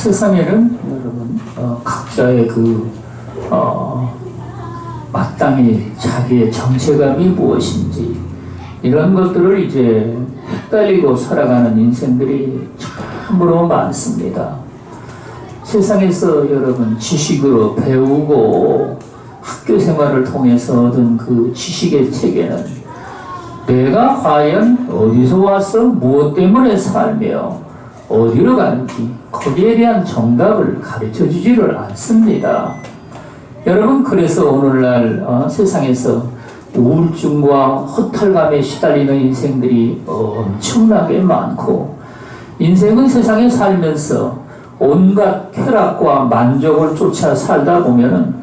세상에는 여러분 각자의 마땅히 자기의 정체감이 무엇인지 이런 것들을 이제 헷갈리고 살아가는 인생들이 참으로 많습니다. 세상에서 여러분 지식으로 배우고 학교 생활을 통해서 얻은 그 지식의 체계는 내가 과연 어디서 와서 무엇 때문에 살며 어디로 가는지 거기에 대한 정답을 가르쳐 주지를 않습니다. 여러분, 그래서 오늘날 세상에서 우울증과 허탈감에 시달리는 인생들이 엄청나게 많고, 인생은 세상에 살면서 온갖 쾌락과 만족을 쫓아 살다 보면은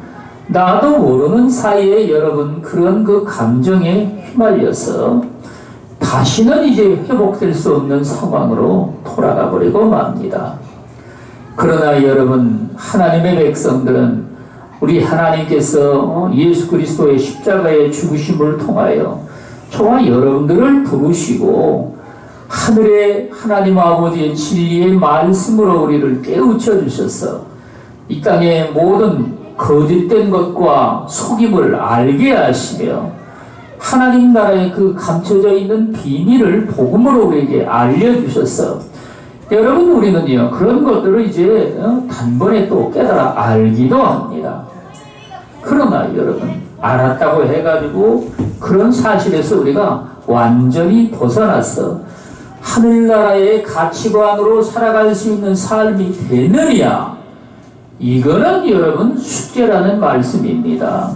나도 모르는 사이에 여러분 그런 그 감정에 휘말려서 다시는 이제 회복될 수 없는 상황으로 돌아가 버리고 맙니다. 그러나 여러분, 하나님의 백성들은 우리 하나님께서 예수 그리스도의 십자가의 죽으심을 통하여 저와 여러분들을 부르시고 하늘의 하나님 아버지의 진리의 말씀으로 우리를 깨우쳐 주셔서 이 땅의 모든 거짓된 것과 속임을 알게 하시며 하나님 나라의 그 감춰져 있는 비밀을 복음으로 우리에게 알려주셔서 여러분, 우리는요 그런 것들을 이제 단번에 또 깨달아 알기도 합니다. 그러나 여러분, 알았다고 해가지고 그런 사실에서 우리가 완전히 벗어나서 하늘나라의 가치관으로 살아갈 수 있는 삶이 되느냐, 이거는 여러분 숙제라는 말씀입니다.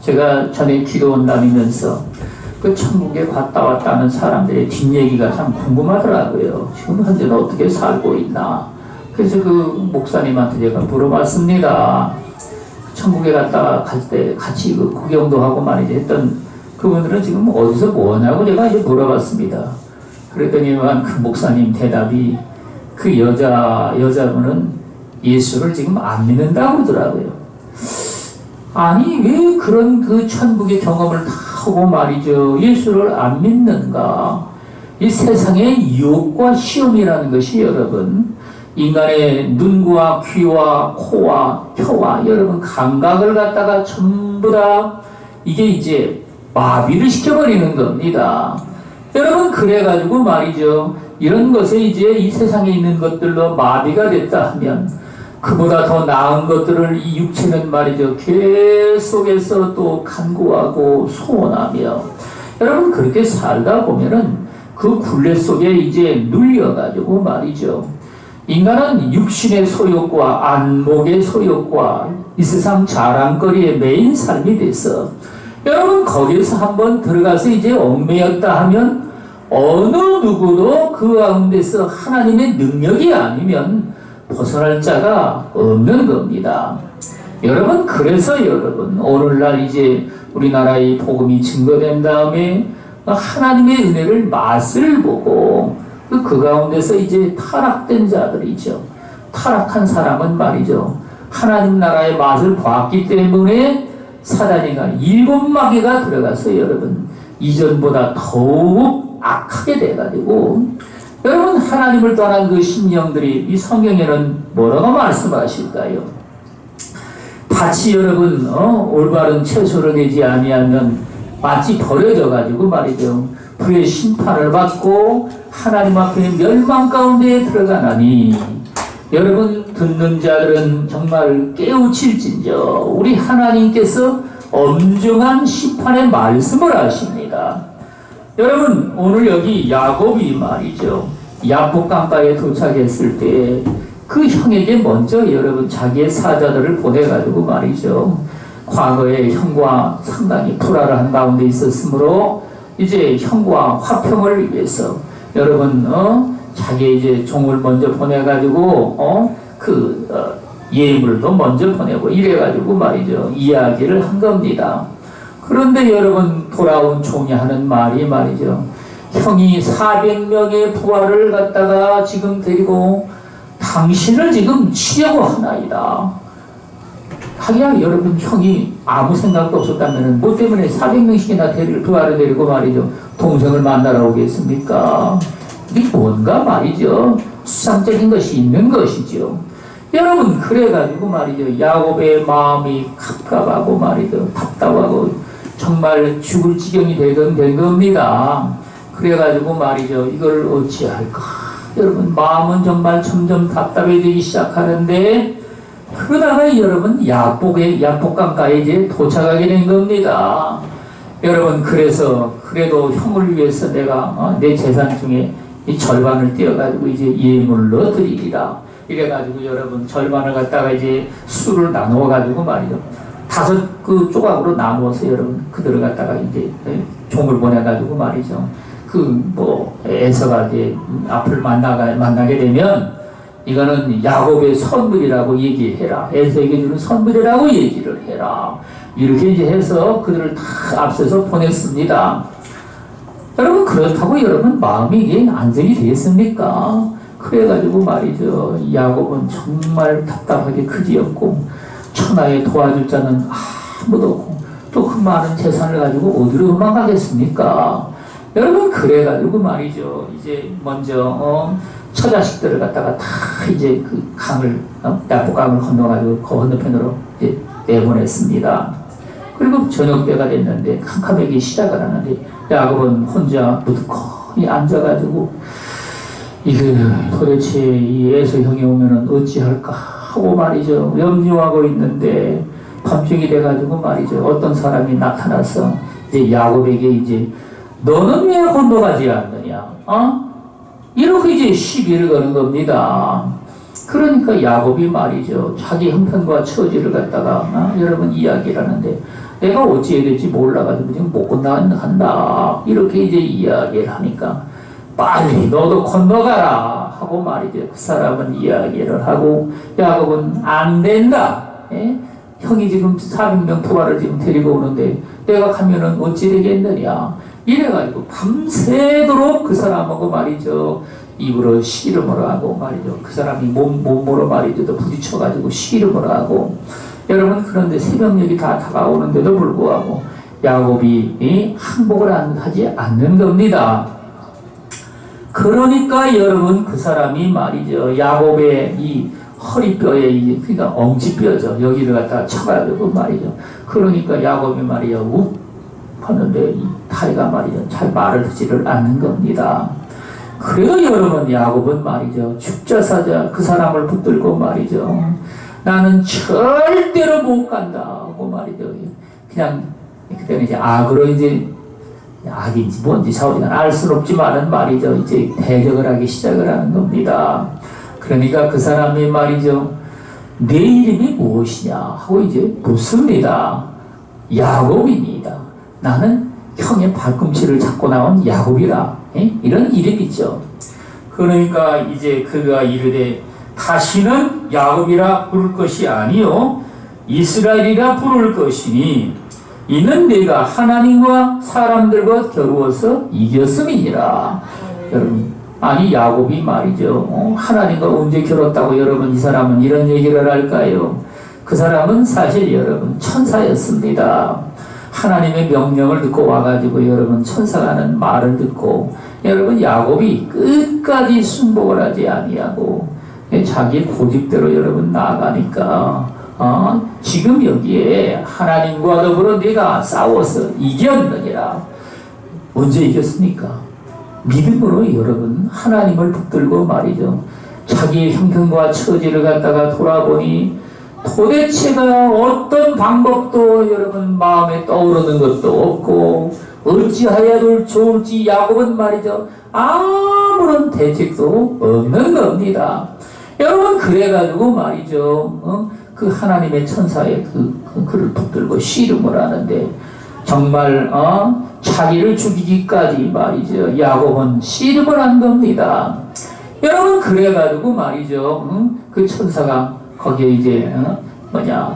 제가 전에 기도원 다니면서 그 천국에 갔다 왔다 하는 사람들의 뒷얘기가 참 궁금하더라고요. 지금 현재는 어떻게 살고 있나. 그래서 그 목사님한테 제가 물어봤습니다. 천국에 갔다 갈 때 같이 그 구경도 하고 말이지 했던 그분들은 지금 어디서 뭐냐고 제가 이제 물어봤습니다. 그랬더니만 그 목사님 대답이 그 여자분은 예수를 지금 안 믿는다고 그러더라고요. 아니, 왜 그런 그 천국의 경험을 다 하고 말이죠 예수를 안 믿는가? 이 세상의 유혹과 시험이라는 것이 여러분 인간의 눈과 귀와 코와 혀와 여러분 감각을 갖다가 전부 다 이게 이제 마비를 시켜버리는 겁니다. 여러분, 그래가지고 말이죠 이런 것에 이제 이 세상에 있는 것들로 마비가 됐다 하면 그보다 더 나은 것들을 이 육체는 말이죠 계속해서 또 간구하고 소원하며 여러분 그렇게 살다 보면은 그 굴레 속에 이제 눌려가지고 말이죠 인간은 육신의 소욕과 안목의 소욕과 이 세상 자랑거리에 매인 삶이 돼서 여러분 거기에서 한번 들어가서 이제 얽매였다 하면 어느 누구도 그 가운데서 하나님의 능력이 아니면 벗어날 자가 없는 겁니다. 여러분, 그래서 여러분 오늘날 이제 우리나라의 복음이 증거된 다음에 하나님의 은혜를 맛을 보고 그 가운데서 이제 타락된 자들이죠. 타락한 사람은 말이죠 하나님 나라의 맛을 봤기 때문에 사단이가 7마귀가 들어가서 여러분 이전보다 더욱 악하게 돼가지고 여러분 하나님을 떠난 그 심령들이 이 성경에는 뭐라고 말씀하실까요? 밭이 여러분 올바른 채소를 내지 아니하면 마치 버려져 가지고 말이죠 불의 심판을 받고 하나님 앞에 멸망 가운데 들어가나니 여러분 듣는 자들은 정말 깨우칠진저 우리 하나님께서 엄중한 심판의 말씀을 하십니다. 여러분, 오늘 여기 야곱이 말이죠 야복 강가에 도착했을 때 그 형에게 먼저 여러분 자기의 사자들을 보내가지고 말이죠 과거에 형과 상당히 불화를 한 가운데 있었으므로 이제 형과 화평을 위해서 여러분 자기 이제 종을 먼저 보내가지고 예물도 먼저 보내고 이래가지고 말이죠 이야기를 한 겁니다. 그런데 여러분 돌아온 종이 하는 말이 말이죠 형이 400명의 부하를 갖다가 지금 데리고 당신을 지금 치려고 하나이다. 하기야 여러분 형이 아무 생각도 없었다면 뭐 때문에 400명씩이나 부하를 데리고 말이죠 동생을 만나러 오겠습니까? 이게 뭔가 말이죠 수상적인 것이 있는 것이죠. 여러분 그래가지고 말이죠. 야곱의 마음이 갑갑하고 말이죠. 답답하고 정말 죽을 지경이 된 겁니다. 그래가지고 말이죠. 이걸 어찌할까? 여러분 마음은 정말 점점 답답해지기 시작하는데 그러다가 여러분 야복강가에 이제 도착하게 된 겁니다. 여러분 그래서 그래도 형을 위해서 내가 내 재산 중에 이 절반을 떼어가지고 이제 예물로 드리리라. 이래가지고 여러분 절반을 갖다가 이제 수를 나누어가지고 말이죠. 5 조각으로 나누어서 여러분 그들을 갖다가 이제 종을 보내가지고 말이죠. 에서가 이제 앞을 만나게 되면 이거는 야곱의 선물이라고 얘기해라. 에서에게 주는 선물이라고 얘기를 해라. 이렇게 이제 해서 그들을 다 앞서서 보냈습니다. 여러분 그렇다고 여러분 마음이 이게 안정이 되겠습니까? 그래가지고 말이죠. 야곱은 정말 답답하게 그지없고 천하에 도와줄 자는 아무도 없고 또 그 많은 재산을 가지고 어디로 도망가겠습니까? 여러분 그래가지고 말이죠. 이제 먼저 처자식들을 갖다가 다 이제 그 강을 야복강을 건너가지고 그 건너편으로 이제 내보냈습니다. 그리고 저녁 때가 됐는데 캄캄하기 시작을 하는데 야곱은 혼자 무드커니 앉아가지고 이게 도대체 이 에서 형이 오면은 어찌할까 하고 말이죠. 염려하고 있는데 밤중이 돼가지고 말이죠. 어떤 사람이 나타나서 이제 야곱에게 이제 너는 왜 건너가지 않느냐? 이렇게 이제 시비를 거는 겁니다. 그러니까 야곱이 말이죠. 자기 형편과 처지를 갖다가 여러분 이야기를 하는데 내가 어찌해야 될지 몰라가지고 지금 못 건너간다. 이렇게 이제 이야기를 하니까 빨리 너도 건너가라 하고 말이죠. 그 사람은 이야기를 하고 야곱은 안 된다. 예? 형이 지금 400명 토가를 지금 데리고 오는데 내가 가면은 어찌 되겠느냐. 이래가지고 밤새도록 그 사람하고 말이죠. 입으로 씨름을 하고 말이죠. 그 사람이 몸으로 말이죠. 또 부딪혀가지고 씨름을 하고 여러분 그런데 새벽녘이 다 다가오는데도 불구하고 야곱이 항복을 하지 않는 겁니다. 그러니까 여러분 그 사람이 말이죠. 야곱의 이 허리뼈에 이제 그러니까 엄지뼈죠. 여기를 갖다가 쳐가지고 말이죠. 그러니까 야곱이 말이야 욱 하는데 이 다리가 말이죠. 잘 말을 하지를 않는 겁니다. 그래도 여러분 야곱은 말이죠. 죽자사자 그 사람을 붙들고 말이죠. 나는 절대로 못 간다 하고 말이죠. 그냥 그때는 이제 악으로 이제 악인지 뭔지 사우디가 알 수는 없지만은 말이죠. 이제 대적을 하기 시작을 하는 겁니다. 그러니까 그 사람이 말이죠. 내 이름이 무엇이냐 하고 이제 묻습니다. 야곱입니다. 나는 형의 발꿈치를 잡고 나온 야곱이라. 이런 이름이죠. 그러니까 이제 그가 이르되 다시는 야곱이라 부를 것이 아니요 이스라엘이라 부를 것이니 이는 내가 하나님과 사람들과 겨루어서 이겼음이니라. 여러분 아니 야곱이 말이죠. 하나님과 언제 겨뤘다고 여러분 이 사람은 이런 얘기를 할까요? 그 사람은 사실 여러분 천사였습니다. 하나님의 명령을 듣고 와가지고 여러분 천사가 하는 말을 듣고 여러분 야곱이 끝까지 순복을 하지 아니하고 자기 고집대로 여러분 나아가니까 지금 여기에 하나님과 더불어 네가 싸워서 이겼느니라. 언제 이겼습니까? 믿음으로 여러분 하나님을 붙들고 말이죠. 자기의 형편과 처지를 갖다가 돌아보니 도대체가 어떤 방법도 여러분 마음에 떠오르는 것도 없고 어찌하여 좋을지 야곱은 말이죠. 아무런 대책도 없는 겁니다. 여러분 그래가지고 말이죠. 그 하나님의 천사의 그를 붙들고 씨름을 하는데 정말 자기를 죽이기까지 말이죠. 야곱은 씨름을 한 겁니다. 여러분 그래가지고 말이죠. 그 천사가 거기에 이제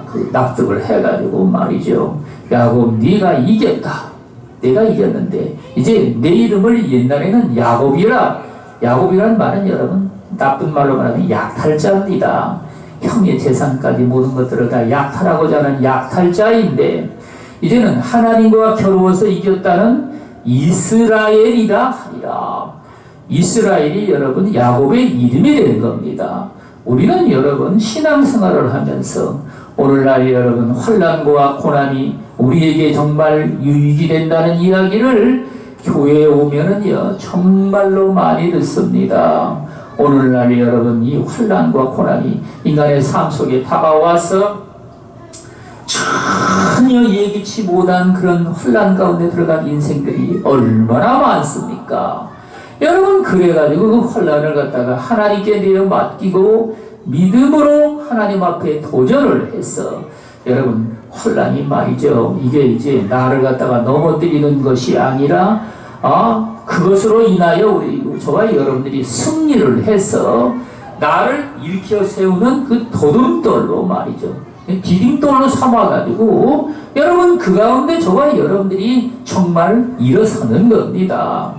그 납득을 해가지고 말이죠. 야곱 네가 이겼다. 내가 이겼는데 이제 내 이름을 옛날에는 야곱이라. 야곱이란 말은 여러분 나쁜 말로 말하면 약탈자입니다. 형의 재산까지 모든 것들을 다 약탈하고자 하는 약탈자인데 이제는 하나님과 겨루어서 이겼다는 이스라엘이라 하리라. 이스라엘이 여러분 야곱의 이름이 된 겁니다. 우리는 여러분 신앙생활을 하면서 오늘날 여러분 환난과 고난이 우리에게 정말 유익이 된다는 이야기를 교회에 오면은요 정말로 많이 듣습니다. 오늘날 여러분 이 환난과 고난이 인간의 삶 속에 다가와서 전혀 예기치 못한 그런 환난 가운데 들어간 인생들이 얼마나 많습니까? 여러분 그래가지고 그 환난을 갖다가 하나님께 내어 맡기고 믿음으로 하나님 앞에 도전을 했어. 여러분 환난이 말이죠. 이게 이제 나를 갖다가 넘어뜨리는 것이 아니라 그것으로 인하여 저와 여러분들이 승리를 해서 나를 일으켜 세우는 그 도둠돌로 말이죠. 디딤돌로 삼아가지고 여러분 그 가운데 저와 여러분들이 정말 일어서는 겁니다.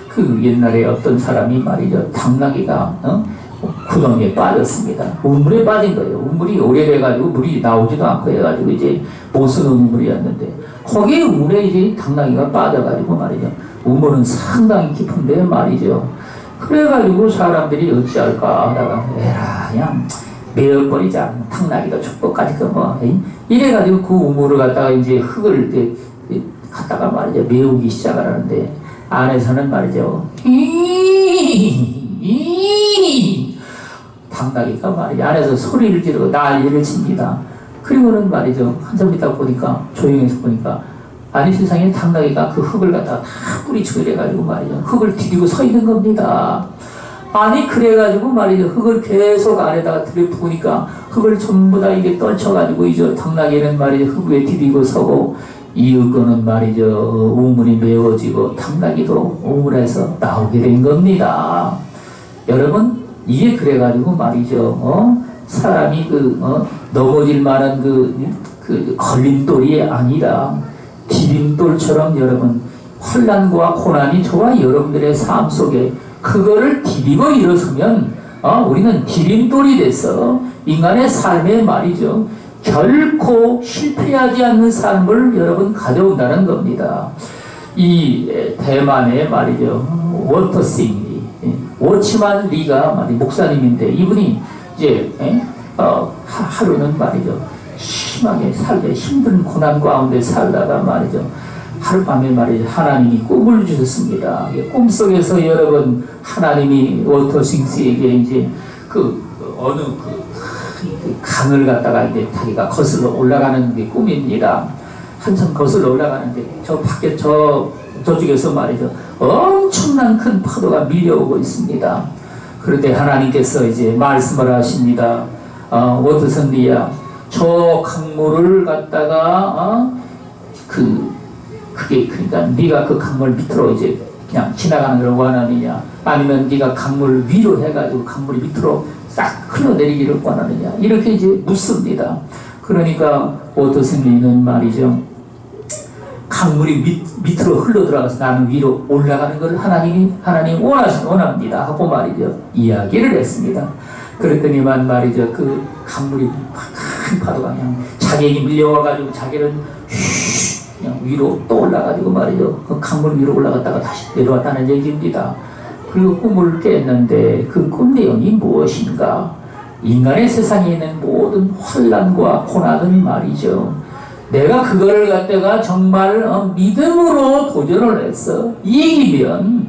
그 옛날에 어떤 사람이 말이죠. 당나귀가 구덩이에 빠졌습니다. 우물에 빠진 거예요. 우물이 오래돼가지고 물이 나오지도 않고 해가지고 이제 못 쓰는 우물이었는데 거기에 우물에 이제 당나귀가 빠져가지고 말이죠. 우물은 상당히 깊은데 말이죠. 그래가지고 사람들이 어찌할까 하다가 에라 그냥 메어버리자. 당나귀가 축복까지 이래가지고 그 우물을 갖다가 이제 흙을 갖다가 말이죠. 메우기 시작을 하는데 안에서는 말이죠. 당나귀가 말이죠. 안에서 소리를 지르고 난리를 칩니다. 그리고는 말이죠. 한참 있다 보니까 조용해서 보니까 아니 세상에 당나귀가 그 흙을 갖다가 다 뿌리치고 이래가지고 말이죠. 흙을 디디고 서 있는 겁니다. 아니 그래가지고 말이죠. 흙을 계속 안에다가 들여부으니까 흙을 전부 다 이게 떨쳐가지고 이제 당나귀는 말이죠. 흙 위에 디디고 서고 이윽고는 말이죠. 우물이 메워지고 당나귀도 우물에서 나오게 된 겁니다. 여러분 이게 그래가지고 말이죠. 사람이 넘어질 만한 그 걸림돌이 아니라 디딤돌처럼 여러분 환난과 고난이 저와 여러분들의 삶 속에 그거를 디디고 일어서면 우리는 디딤돌이 돼서 인간의 삶에 말이죠. 결코 실패하지 않는 삶을 여러분 가져온다는 겁니다. 이 대만의 말이죠. 워터싱리 워치만 리가 말이 목사님인데 이분이 이제 하루는 말이죠. 심하게 살게 힘든 고난 가운데 살다가 말이죠. 하룻밤에 말이죠. 하나님이 꿈을 주셨습니다. 꿈속에서 여러분 하나님이 워터싱스에게 이제 어느 강을 갖다가 이제 자기가 거슬러 올라가는 게 꿈입니다. 한참 거슬러 올라가는데 저 밖에 저쪽에서 말이죠. 엄청난 큰 파도가 밀려오고 있습니다. 그런데 하나님께서 이제 말씀을 하십니다. 워터슨리야, 저 강물을 갖다가 그게 그러니까 네가 그 강물 밑으로 이제 그냥 지나가는 걸 원하느냐, 아니면 네가 강물 위로 해가지고 강물이 밑으로 싹 흘러내리기를 원하느냐, 이렇게 이제 묻습니다. 그러니까 워터슨리는 말이죠. 강물이 밑으로 흘러 들어가서 나는 위로 올라가는 걸 하나님 원합니다 하고 말이죠. 이야기를 했습니다. 그랬더니만 말이죠. 그 강물이 큰 파도가 그냥 자기에게 밀려와가지고 자기는 그냥 위로 또 올라가지고 말이죠. 그 강물 위로 올라갔다가 다시 내려왔다는 얘기입니다. 그리고 꿈을 깼는데 그 꿈 내용이 무엇인가? 인간의 세상에 있는 모든 환난과 고난은 말이죠. 내가 그거를 갖다가 정말 믿음으로 도전을 해서 이기면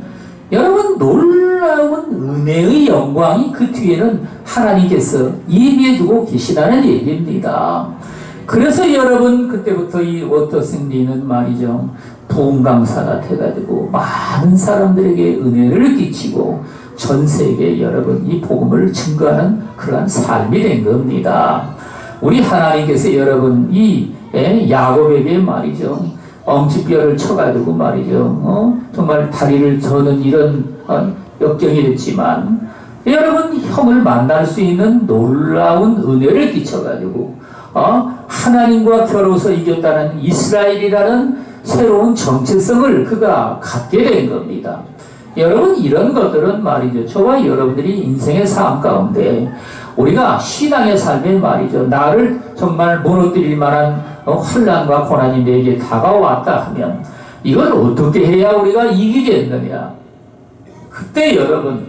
여러분 놀라운 은혜의 영광이 그 뒤에는 하나님께서 예비해두고 계시다는 얘기입니다. 그래서 여러분 그때부터 이 워터슨리는 말이죠. 부흥강사가 돼가지고 많은 사람들에게 은혜를 끼치고 전 세계에 여러분 이 복음을 증거하는 그러한 삶이 된 겁니다. 우리 하나님께서 여러분 이 야곱에게 말이죠. 엄지뼈를 쳐가지고 말이죠. 정말 다리를 저는 이런 역경이 됐지만 여러분 형을 만날 수 있는 놀라운 은혜를 끼쳐가지고 하나님과 겨루어서 이겼다는 이스라엘이라는 새로운 정체성을 그가 갖게 된 겁니다. 여러분 이런 것들은 말이죠. 저와 여러분들이 인생의 삶 가운데 우리가 신앙의 삶에 말이죠. 나를 정말 무너뜨릴 만한 환난과 고난이 내게 다가왔다 하면 이걸 어떻게 해야 우리가 이기겠느냐? 그때 여러분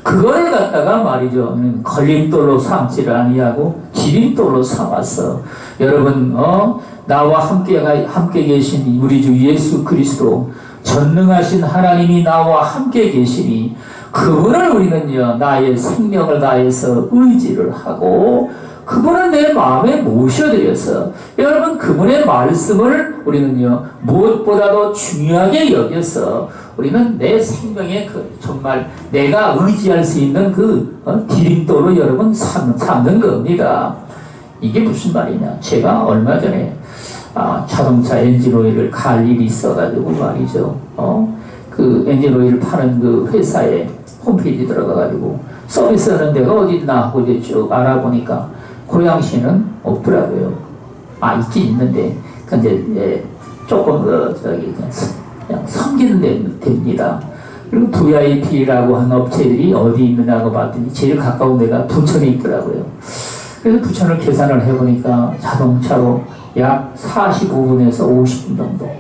그거를 갖다가 말이죠, 걸림돌로 삼지를 아니하고 디딤돌로 삼았어. 여러분, 나와 함께 계신 우리 주 예수 그리스도, 전능하신 하나님이 나와 함께 계시니 그분을 우리는요, 나의 생명을 다해서 의지를 하고 그분을 내 마음에 모셔드려서, 여러분, 그분의 말씀을 우리는요, 무엇보다도 중요하게 여겨서 우리는 내 생명의 정말 내가 의지할 수 있는 디딤돌로 여러분 삼는 겁니다. 이게 무슨 말이냐? 제가 얼마 전에 자동차 엔진오일을 갈 일이 있어가지고 말이죠. 그 엔진오일 파는 그 회사에 홈페이지 들어가가지고 서비스하는 데가 어디 있나 하고 이제 쭉 알아보니까 고양시는 없더라고요. 있긴 있는데, 근데 조금 그냥 섬기는 데입니다. 그리고 VIP라고 하는 업체들이 어디 있느냐고 봤더니 제일 가까운 데가 부천에 있더라고요. 그래서 부천을 계산을 해보니까 자동차로 약 45분에서 50분 정도.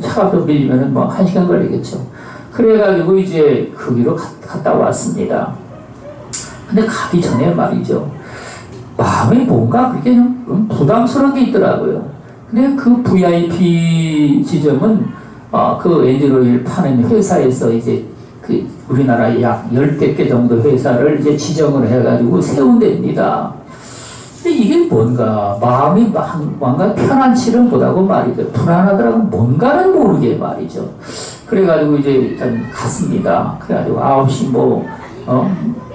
차가 좀 밀리면은 뭐 1시간 걸리겠죠. 그래가지고 이제 거기로 갔다 왔습니다. 근데 가기 전에 말이죠, 마음에 뭔가 그렇게 좀 부담스러운 게 있더라고요. 근데 그 VIP 지점은 그 엔진오일 파는 회사에서 이제 그 우리나라에 약 10개 정도 회사를 이제 지정을 해가지고 세운 데입니다. 근데 이게 뭔가 마음이 뭔가 편안치를 못하고 말이죠. 불안하더라고. 뭔가는 모르게 말이죠. 그래가지고 이제 일단 갔습니다. 그래가지고 9시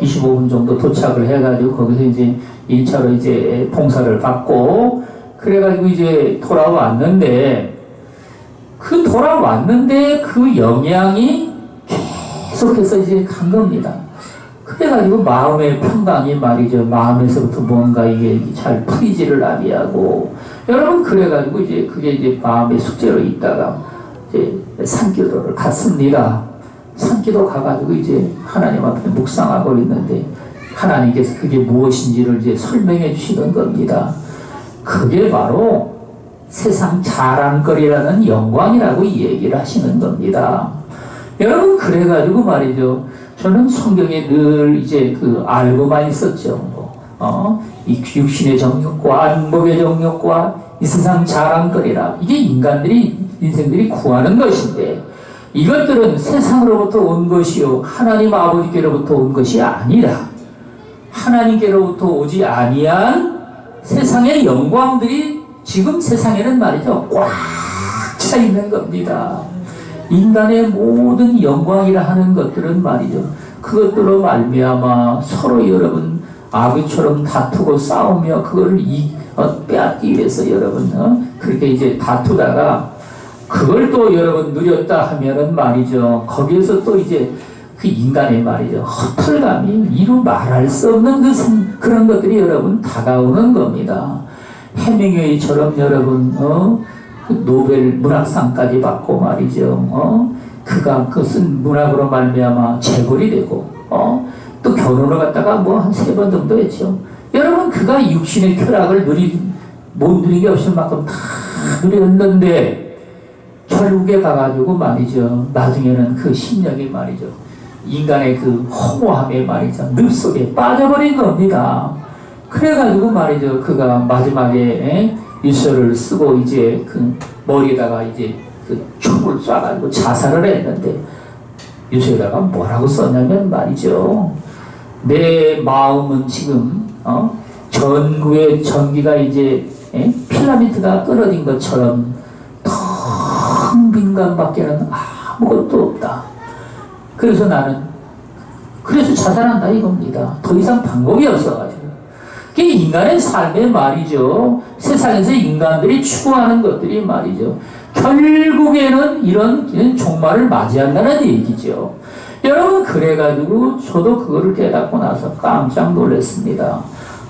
25분 정도 도착을 해가지고 거기서 이제 1차로 이제 봉사를 받고, 그래가지고 이제 돌아왔는데 그 영향이 계속해서 이제 간 겁니다. 그래가지고 마음의 평강이 말이죠. 마음에서부터 뭔가 이게 잘 풀리지를 아니하고, 여러분, 그래가지고 이제 그게 이제 마음의 숙제로 있다가 이제 산기도를 갔습니다. 산기도 가가지고 이제 하나님 앞에 묵상하고 있는데 하나님께서 그게 무엇인지를 이제 설명해 주시는 겁니다. 그게 바로 세상 자랑거리라는 영광이라고 얘기를 하시는 겁니다. 여러분, 그래가지고 말이죠, 저는 성경에 늘 이제 알고만 있었죠. 이 육신의 정욕과 안목의 정욕과 이 세상 자랑거리라, 이게 인생들이 구하는 것인데, 이것들은 세상으로부터 온 것이요 하나님 아버지께로부터 온 것이 아니라 하나님께로부터 오지 아니한 세상의 영광들이 지금 세상에는 말이죠, 꽉 차 있는 겁니다. 인간의 모든 영광이라 하는 것들은 말이죠, 그것들로 말미암아 서로 여러분 아비처럼 다투고 싸우며 그거를 빼앗기 위해서 여러분 그렇게 이제 다투다가 그걸 또 여러분 누렸다 하면은 말이죠, 거기에서 또 이제 그 인간의 말이죠, 허탈감이 이루 말할 수 없는 그런 것들이 여러분 다가오는 겁니다. 해밍웨이처럼 여러분 그 노벨 문학상까지 받고 말이죠, 그가 그 쓴 문학으로 말미암아 재벌이 되고 또 결혼을 갖다가 뭐 한 3번 정도 했죠. 여러분, 그가 육신의 쾌락을 못 누린 게 없을 만큼 다 누렸는데 결국에 가가지고 말이죠, 나중에는 그 심령이 말이죠, 인간의 그 허무함에 말이죠, 늪 속에 빠져버린 겁니다. 그래가지고 말이죠, 그가 마지막에 일서를 쓰고 이제 그 머리에다가 이제 그 총을 쏴가지고 자살을 했는데, 유서에다가 뭐라고 썼냐면 말이죠, 내 마음은 지금 전구의 전기가 이제 필라멘트가 끊어진 것처럼 텅 빈 것밖에는 아무것도 없다. 그래서 그래서 자살한다 이겁니다. 더 이상 방법이 없어가지고. 그게 인간의 삶의 말이죠. 세상에서 인간들이 추구하는 것들이 말이죠, 결국에는 이런 종말을 맞이한다는 얘기죠. 여러분, 그래가지고 저도 그거를 깨닫고 나서 깜짝 놀랐습니다.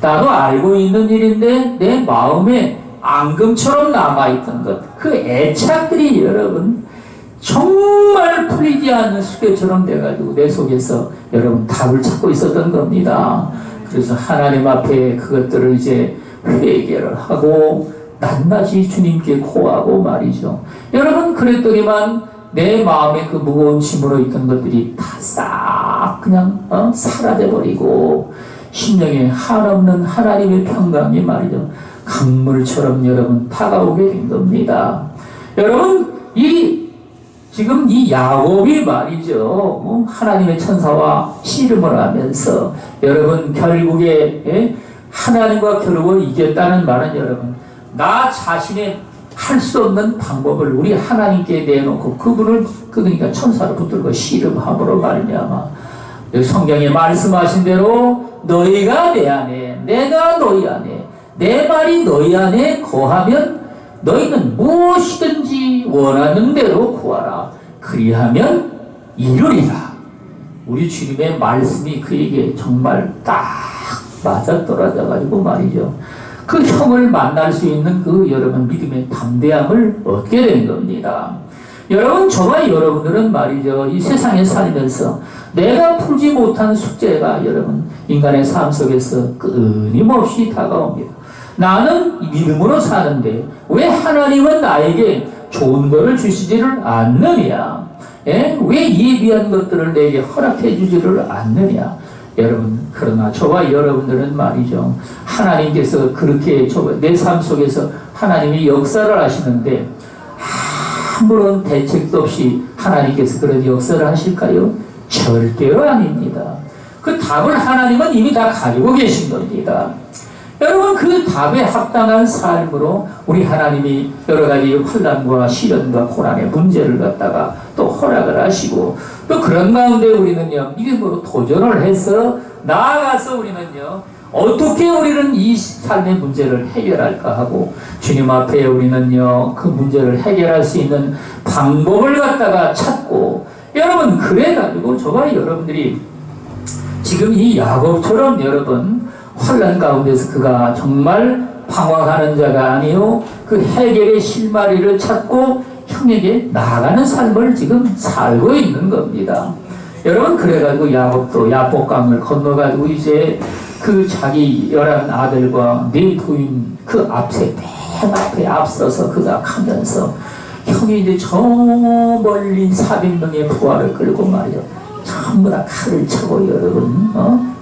나도 알고 있는 일인데 내 마음에 앙금처럼 남아있던 것, 그 애착들이 여러분 정말 풀리지 않는 수레처럼 돼가지고 내 속에서 여러분 답을 찾고 있었던 겁니다. 그래서 하나님 앞에 그것들을 이제 회개를 하고 낱낱이 주님께 고하고 말이죠. 여러분, 그랬더니만 내 마음에 그 무거운 짐으로 있던 것들이 다 싹 그냥 사라져버리고 심령에 한없는 하나님의 평강이 말이죠 강물처럼 여러분 다가오게 된 겁니다. 여러분 지금 이 야곱이 말이죠 하나님의 천사와 씨름을 하면서 여러분 결국에 하나님과 겨루어 이겼다는 말은 여러분 나 자신의 할 수 없는 방법을 우리 하나님께 내놓고 그분을 그러니까 천사를 붙들고 씨름함으로 말미암아 성경에 말씀하신 대로 너희가 내 안에 내가 너희 안에 내 말이 너희 안에 거하면 너희는 무엇이든지 원하는 대로 구하라 그리하면 이루리라. 우리 주님의 말씀이 그에게 정말 딱 맞아떨어져 가지고 말이죠 그 형을 만날 수 있는 그 여러분 믿음의 담대함을 얻게 된 겁니다. 여러분 저와 여러분들은 말이죠 이 세상에 살면서 내가 풀지 못한 숙제가 여러분 인간의 삶 속에서 끊임없이 다가옵니다. 나는 믿음으로 사는데 왜 하나님은 나에게 좋은 것을 주시지를 않느냐? 왜 예비한 것들을 내게 허락해 주지를 않느냐? 여러분 그러나 저와 여러분들은 말이죠 하나님께서 그렇게 내 삶 속에서 하나님이 역사를 하시는데 아무런 대책도 없이 하나님께서 그런 역사를 하실까요? 절대로 아닙니다. 그 답을 하나님은 이미 다 가지고 계신 겁니다. 여러분 그 답에 합당한 삶으로 우리 하나님이 여러 가지 환난과 시련과 고난의 문제를 갖다가 또 허락을 하시고 또 그런 가운데 우리는요 믿음으로 도전을 해서 나아가서 우리는요 어떻게 우리는 이 삶의 문제를 해결할까 하고 주님 앞에 우리는요 그 문제를 해결할 수 있는 방법을 갖다가 찾고 여러분 그래가지고 저와 여러분들이 지금 이 야곱처럼 여러분 환난 가운데서 그가 정말 방황하는 자가 아니요 그 해결의 실마리를 찾고 형에게 나아가는 삶을 지금 살고 있는 겁니다. 여러분 그래가지고 야곱도 야복강을 건너가지고 이제 그 자기 11 아들과 4 부인 그 앞에 맨 앞에 앞서서 그가 가면서 형이 이제 저 멀리 400명의 부하를 끌고 말이죠 전부 다 칼을 차고 여러분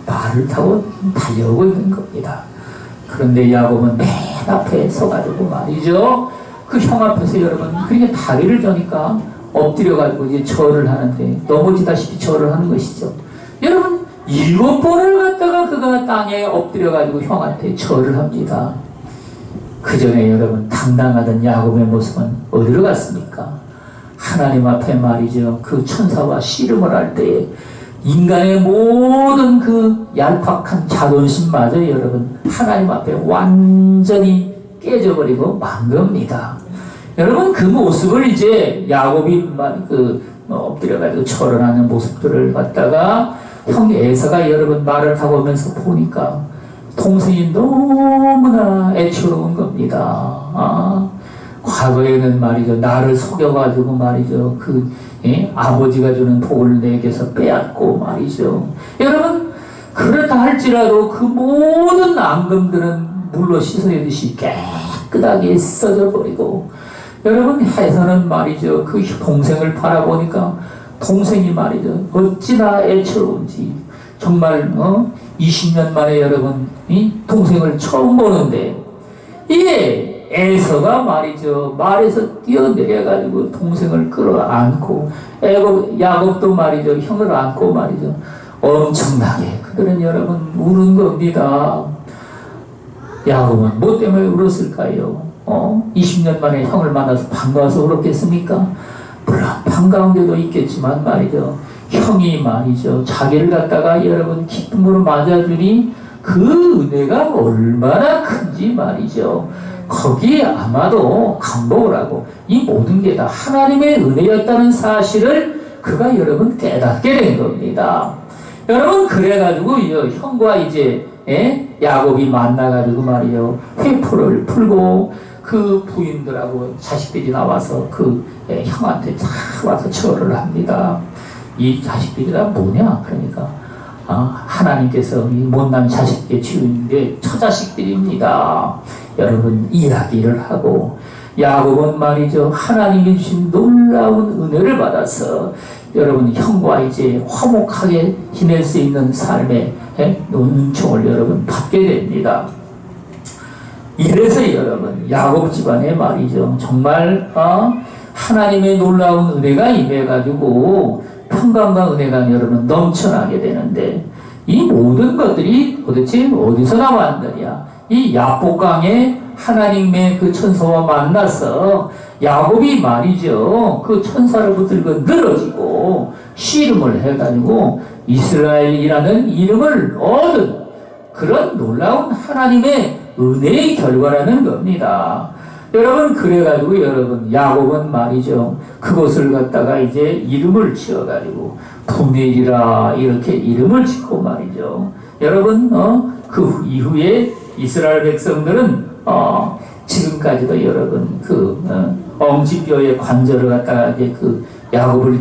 말을 타고 달려오고 있는 겁니다. 그런데 야곱은 맨 앞에 서가지고 말이죠 그 형 앞에서 여러분 그렇게 다리를 저니까 엎드려가지고 이제 절을 하는데 넘어지다시피 절을 하는 것이죠. 여러분 7번을 갖다가 그가 땅에 엎드려가지고 형한테 절을 합니다. 그 전에 여러분 당당하던 야곱의 모습은 어디로 갔습니까? 하나님 앞에 말이죠 그 천사와 씨름을 할 때에 인간의 모든 그 얄팍한 자존심마저 여러분 하나님 앞에 완전히 깨져버리고 만 겁니다. 여러분 그 모습을 이제 야곱이 엎드려가지고 절을 하는 모습들을 갖다가 형 에서가 여러분 말을 하고 오면서 보니까 동생이 너무나 애처로운 겁니다. 과거에는 말이죠 나를 속여가지고 말이죠 아버지가 주는 복을 내게서 빼앗고 말이죠 여러분 그렇다 할지라도 그 모든 앙금들은 물로 씻어내듯이 깨끗하게 써져 버리고 여러분 해서는 말이죠 그 동생을 바라보니까 동생이 말이죠 어찌나 애처로운지 정말 20년 만에 여러분 이 동생을 처음 보는데 이게 에서가 말이죠 말에서 뛰어내려가지고 동생을 끌어안고 야곱도 말이죠 형을 안고 말이죠 엄청나게 그들은 여러분 우는 겁니다. 야곱은 뭐 때문에 울었을까요? 20년 만에 형을 만나서 반가워서 울었겠습니까? 물론 반가운 데도 있겠지만 말이죠 형이 말이죠 자기를 갖다가 여러분 기쁨으로 맞아주니 그 은혜가 얼마나 큰지 말이죠 거기에 아마도 감복을 하고 이 모든 게 다 하나님의 은혜였다는 사실을 그가 여러분 깨닫게 된 겁니다. 여러분 그래가지고 형과 이제 야곱이 만나가지고 말이요 회포를 풀고 그 부인들하고 자식들이 나와서 그 형한테 다 와서 절을 합니다. 이 자식들이 다 뭐냐 그러니까 하나님께서 이 못난 자식의 주인인데 처자식들입니다. 여러분 이야기를 하고 야곱은 말이죠 하나님이 주신 놀라운 은혜를 받아서 여러분 형과 이제 화목하게 지낼 수 있는 삶의 은총을 여러분 받게 됩니다. 이래서 여러분 야곱 집안에 말이죠, 정말 하나님의 놀라운 은혜가 임해가지고 평강과 은혜가 여러분 넘쳐나게 되는데, 이 모든 것들이 도대체 어디서 나왔느냐? 이 야복강에 하나님의 그 천사와 만나서 야곱이 말이죠, 그 천사를 붙들고 늘어지고 씨름을 해가지고 이스라엘이라는 이름을 얻은 그런 놀라운 하나님의 은혜의 결과라는 겁니다. 여러분, 그래가지고 여러분 야곱은 말이죠, 그곳을 갖다가 이제 이름을 지어가지고 분엘이라 이렇게 이름을 짓고 말이죠. 여러분 그 이후에 이스라엘 백성들은 지금까지도 여러분 그 엄지뼈의 관절을 갖다가 이제 그 야곱을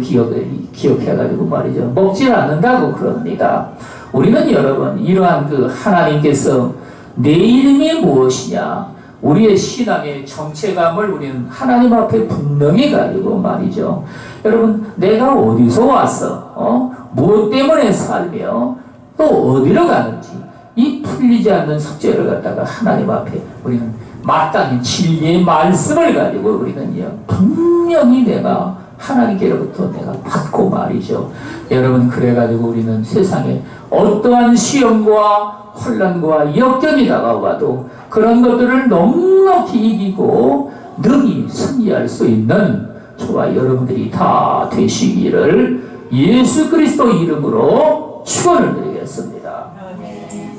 기억해가지고 말이죠, 먹질 않는다고 그럽니다. 우리는 여러분 이러한 그 하나님께서 내 이름이 무엇이냐, 우리의 신앙의 정체감을 우리는 하나님 앞에 분명히 가지고 말이죠. 여러분, 내가 어디서 왔어? 무엇 때문에 살며 또 어디로 가는지 이 풀리지 않는 숙제를 갖다가 하나님 앞에 우리는 마땅히 진리의 말씀을 가지고 우리는 분명히 내가 하나님께로부터 내가 받고 말이죠. 여러분, 그래가지고 우리는 세상에 어떠한 시험과 혼란과 역경이 다가와도 그런 것들을 넉넉히 이기고 능히 승리할 수 있는 저와 여러분들이 다 되시기를 예수 그리스도 이름으로 축원을 드립니다.